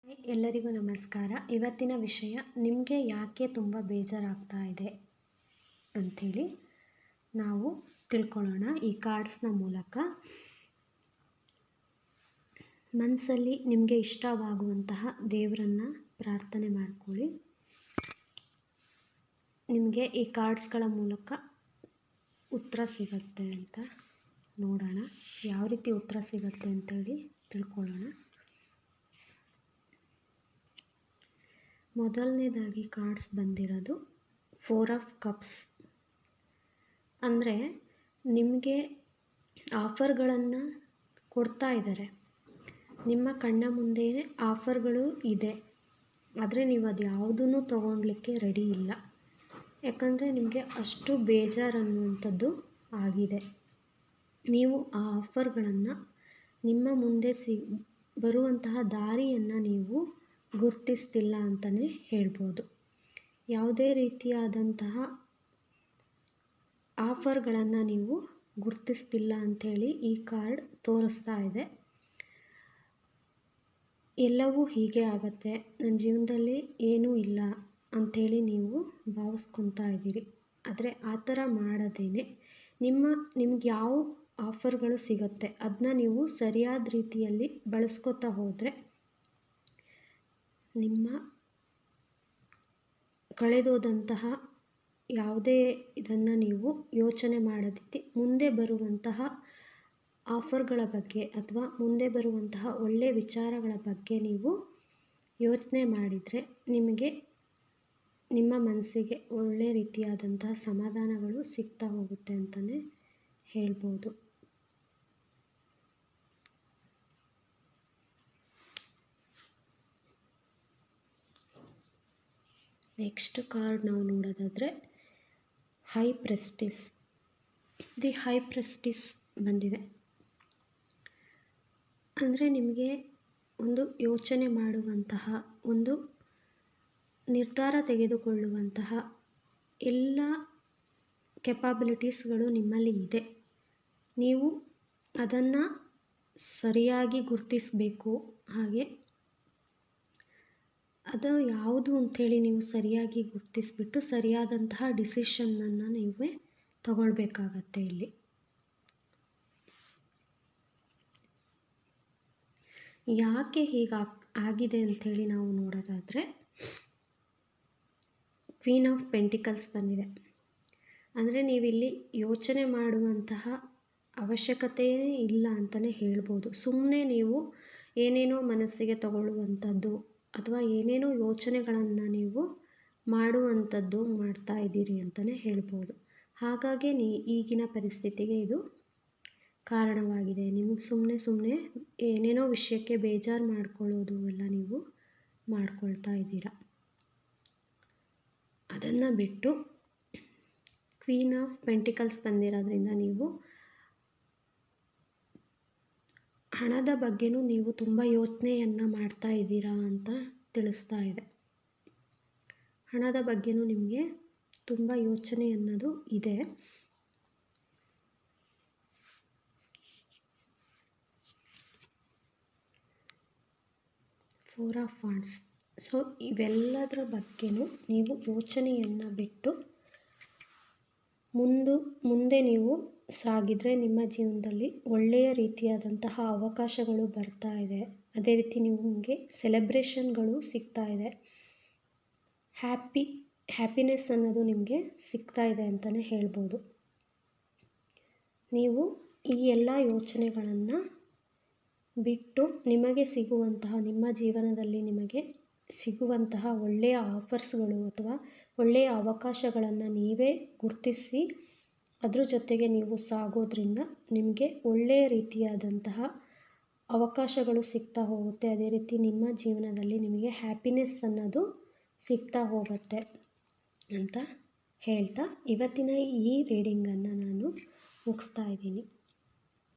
ಎಲ್ಲರಿಗೂ ನಮಸ್ಕಾರ. ಇವತ್ತಿನ ವಿಷಯ ನಿಮಗೆ ಯಾಕೆ ತುಂಬ ಬೇಜಾರಾಗ್ತಾ ಇದೆ ಅಂಥೇಳಿ ನಾವು ತಿಳ್ಕೊಳ್ಳೋಣ ಈ ಕಾರ್ಡ್ಸ್ನ ಮೂಲಕ. ಮನಸ್ಸಲ್ಲಿ ನಿಮಗೆ ಇಷ್ಟವಾಗುವಂತಹ ದೇವರನ್ನು ಪ್ರಾರ್ಥನೆ ಮಾಡ್ಕೊಳ್ಳಿ. ನಿಮಗೆ ಈ ಕಾರ್ಡ್ಸ್ಗಳ ಮೂಲಕ ಉತ್ತರ ಸಿಗುತ್ತೆ ಅಂತ ನೋಡೋಣ. ಯಾವ ರೀತಿ ಉತ್ತರ ಸಿಗುತ್ತೆ ಅಂಥೇಳಿ ತಿಳ್ಕೊಳ್ಳೋಣ. ಮೊದಲನೇದಾಗಿ ಕಾರ್ಡ್ಸ್ ಬಂದಿರೋದು 4 ಆಫ್ ಕಪ್ಸ್. ಅಂದರೆ ನಿಮಗೆ ಆಫರ್ಗಳನ್ನು ಕೊಡ್ತಾ ಇದ್ದಾರೆ, ನಿಮ್ಮ ಕಣ್ಣ ಮುಂದೆ ಆಫರ್ಗಳು ಇದೆ, ಆದರೆ ನೀವು ಅದು ಯಾವುದನ್ನು ತೊಗೊಳ್ಲಿಕ್ಕೆ ರೆಡಿ ಇಲ್ಲ. ಯಾಕಂದರೆ ನಿಮಗೆ ಅಷ್ಟು ಬೇಜಾರು ಅನ್ನುವಂಥದ್ದು ಆಗಿದೆ. ನೀವು ಆ ಆಫರ್ಗಳನ್ನು ನಿಮ್ಮ ಮುಂದೆ ಬರುವಂತಹ ದಾರಿಯನ್ನು ನೀವು ಗುರುತಿಸ್ತಿಲ್ಲ ಅಂತಲೇ ಹೇಳ್ಬೋದು. ಯಾವುದೇ ರೀತಿಯಾದಂತಹ ಆಫರ್ಗಳನ್ನು ನೀವು ಗುರುತಿಸ್ತಿಲ್ಲ ಅಂಥೇಳಿ ಈ ಕಾರ್ಡ್ ತೋರಿಸ್ತಾ ಇದೆ. ಎಲ್ಲವೂ ಹೀಗೆ ಆಗುತ್ತೆ, ನನ್ನ ಜೀವನದಲ್ಲಿ ಏನೂ ಇಲ್ಲ ಅಂಥೇಳಿ ನೀವು ಭಾವಿಸ್ಕೊತಾ ಇದ್ದೀರಿ. ಆದರೆ ಆ ಥರ ಮಾಡದೇನೆ ನಿಮ್ಗೆ ಯಾವ ಆಫರ್ಗಳು ಸಿಗುತ್ತೆ ಅದನ್ನ ನೀವು ಸರಿಯಾದ ರೀತಿಯಲ್ಲಿ ಬಳಸ್ಕೊತಾ ಹೋದರೆ ನಿಮ್ಮ ಕಳೆದೋದಂತಹ ಯಾವುದೇ ಇದನ್ನು ನೀವು ಯೋಚನೆ ಮಾಡದಿದ್ದು ಮುಂದೆ ಬರುವಂತಹ ಆಫರ್ಗಳ ಬಗ್ಗೆ ಅಥವಾ ಮುಂದೆ ಬರುವಂತಹ ಒಳ್ಳೆಯ ವಿಚಾರಗಳ ಬಗ್ಗೆ ನೀವು ಯೋಚನೆ ಮಾಡಿದರೆ ನಿಮಗೆ ನಿಮ್ಮ ಮನಸ್ಸಿಗೆ ಒಳ್ಳೆಯ ರೀತಿಯಾದಂತಹ ಸಮಾಧಾನಗಳು ಸಿಗ್ತಾ ಹೋಗುತ್ತೆ ಅಂತಲೇ ಹೇಳ್ಬೋದು. ನೆಕ್ಸ್ಟ್ ಕಾರ್ಡ್ ನಾವು ನೋಡೋದಾದರೆ ಹೈ ಪ್ರೆಸ್ಟಿಸ್. ದಿ ಹೈ ಪ್ರೆಸ್ಟಿಸ್ ಬಂದಿದೆ. ಅಂದರೆ ನಿಮಗೆ ಒಂದು ಯೋಚನೆ ಮಾಡುವಂತಹ, ಒಂದು ನಿರ್ಧಾರ ತೆಗೆದುಕೊಳ್ಳುವಂತಹ ಎಲ್ಲ ಕೆಪಾಬಿಲಿಟೀಸ್ಗಳು ನಿಮ್ಮಲ್ಲಿ ಇದೆ. ನೀವು ಅದನ್ನು ಸರಿಯಾಗಿ ಗುರುತಿಸಬೇಕು. ಹಾಗೆ ಅದು ಯಾವುದು ಅಂಥೇಳಿ ನೀವು ಸರಿಯಾಗಿ ಗುರುತಿಸ್ಬಿಟ್ಟು ಸರಿಯಾದಂತಹ ಡಿಸಿಷನ್ನನ್ನು ನೀವೇ ತಗೊಳ್ಬೇಕಾಗತ್ತೆ. ಇಲ್ಲಿ ಯಾಕೆ ಆಗಿದೆ ಅಂಥೇಳಿ ನಾವು ನೋಡೋದಾದರೆ ಕ್ವೀನ್ ಆಫ್ ಪೆಂಟಿಕಲ್ಸ್ ಬಂದಿದೆ. ಅಂದರೆ ನೀವಿಲ್ಲಿ ಯೋಚನೆ ಮಾಡುವಂತಹ ಅವಶ್ಯಕತೆಯೇ ಇಲ್ಲ ಅಂತಲೇ ಹೇಳ್ಬೋದು. ಸುಮ್ಮನೆ ನೀವು ಏನೇನೋ ಮನಸ್ಸಿಗೆ ತಗೊಳ್ಳುವಂಥದ್ದು ಅಥವಾ ಏನೇನೋ ಯೋಚನೆಗಳನ್ನು ನೀವು ಮಾಡುವಂಥದ್ದು ಮಾಡ್ತಾ ಇದ್ದೀರಿ ಅಂತಲೇ ಹೇಳ್ಬೋದು. ಹಾಗಾಗಿ ಈಗಿನ ಪರಿಸ್ಥಿತಿಗೆ ಇದು ಕಾರಣವಾಗಿದೆ. ನಿಮಗೆ ಸುಮ್ಮನೆ ಏನೇನೋ ವಿಷಯಕ್ಕೆ ಬೇಜಾರು ಮಾಡ್ಕೊಳ್ಳೋದು ಎಲ್ಲ ನೀವು ಮಾಡ್ಕೊಳ್ತಾ ಇದ್ದೀರ. ಅದನ್ನು ಬಿಟ್ಟು ಕ್ವೀನ್ ಆಫ್ ಪೆಂಟಿಕಲ್ಸ್ ಬಂದಿರೋದ್ರಿಂದ ನೀವು ಹಣದ ಬಗ್ಗೆನೂ ನೀವು ತುಂಬ ಯೋಚನೆಯನ್ನು ಮಾಡ್ತಾ ಇದ್ದೀರಾ ಅಂತ ತಿಳಿಸ್ತಾ ಇದೆ. ಹಣದ ಬಗ್ಗೆನೂ ನಿಮಗೆ ತುಂಬ ಯೋಚನೆ ಅನ್ನೋದು ಇದೆ. Four of wands. ಸೊ ಇವೆಲ್ಲದರ ಬಗ್ಗೆನೂ ನೀವು ಯೋಚನೆಯನ್ನು ಬಿಟ್ಟು ಮುಂದೆ ನೀವು ಸಾಗಿದರೆ ನಿಮ್ಮ ಜೀವನದಲ್ಲಿ ಒಳ್ಳೆಯ ರೀತಿಯಾದಂತಹ ಅವಕಾಶಗಳು ಬರ್ತಾ ಇದೆ. ಅದೇ ರೀತಿ ನಿಮಗೆ ಸೆಲೆಬ್ರೇಷನ್ಗಳು ಸಿಗ್ತಾ ಇದೆ. ಹ್ಯಾಪಿನೆಸ್ ಅನ್ನೋದು ನಿಮಗೆ ಸಿಗ್ತಾ ಇದೆ ಅಂತಲೇ ಹೇಳ್ಬೋದು. ನೀವು ಈ ಎಲ್ಲ ಯೋಚನೆಗಳನ್ನು ಬಿಟ್ಟು ನಿಮಗೆ ಸಿಗುವಂತಹ, ನಿಮ್ಮ ಜೀವನದಲ್ಲಿ ನಿಮಗೆ ಸಿಗುವಂತಹ ಒಳ್ಳೆಯ ಆಫರ್ಸ್ಗಳು ಅಥವಾ ಒಳ್ಳೆಯ ಅವಕಾಶಗಳನ್ನು ನೀವೇ ಗುರುತಿಸಿ ಅದ್ರ ಜೊತೆಗೆ ನೀವು ಸಾಗೋದ್ರಿಂದ ನಿಮಗೆ ಒಳ್ಳೆಯ ರೀತಿಯಾದಂತಹ ಅವಕಾಶಗಳು ಸಿಗ್ತಾ ಹೋಗುತ್ತೆ. ಅದೇ ರೀತಿ ನಿಮ್ಮ ಜೀವನದಲ್ಲಿ ನಿಮಗೆ ಹ್ಯಾಪಿನೆಸ್ ಅನ್ನೋದು ಸಿಗ್ತಾ ಹೋಗುತ್ತೆ ಅಂತ ಹೇಳ್ತಾ ಇವತ್ತಿನ ಈ ರೀಡಿಂಗನ್ನು ನಾನು ಮುಗಿಸ್ತಾ ಇದ್ದೀನಿ.